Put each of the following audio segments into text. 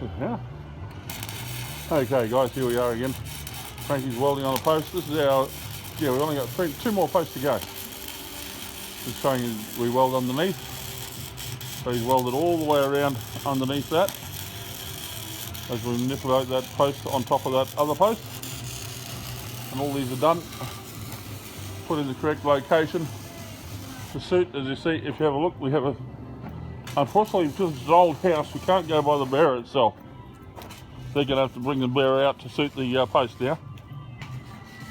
Yeah. Okay guys, here we are again. Frankie's welding on a post. This is our, yeah, we've only got two more posts to go. Just showing you we weld underneath. So he's welded all the way around underneath that as we manipulate that post on top of that other post. And all these are done. Put in the correct location to suit. As you see, if you have a look, we have a, unfortunately because it's an old house, we can't go by the bearer itself. They're going to have to bring the bearer out to suit the post now.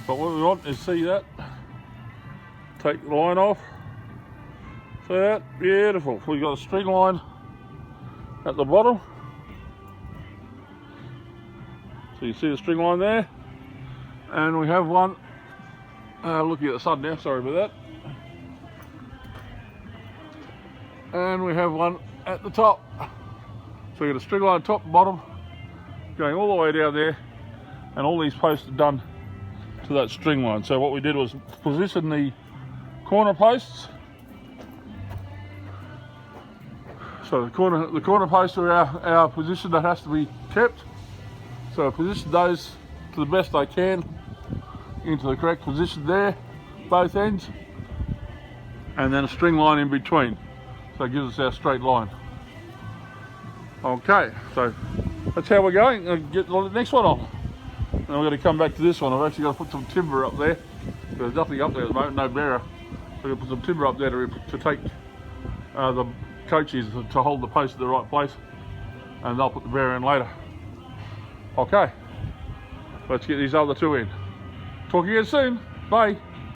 But what we want is, see that, take the line off. See that? Beautiful. We've got a string line at the bottom. So you see the string line there. And we have one, looking at the sun now, sorry about that. And we have one at the top. So we've got a string line top and bottom, going all the way down there. And all these posts are done to that string line. So what we did was position the corner posts. So the corner posts are our position that has to be kept. So position those to the best I can into the correct position there, both ends, and then a string line in between. So it gives us our straight line. Okay, so that's how we're going. I'll get the next one on. And we're going to come back to this one. I've actually got to put some timber up there. There's nothing up there at the moment, no bearer. So we're going to put some timber up there to take the coaches to hold the post at the right place, and they'll put the bearer in later. Okay, let's get these other two in. Talk again soon. Bye.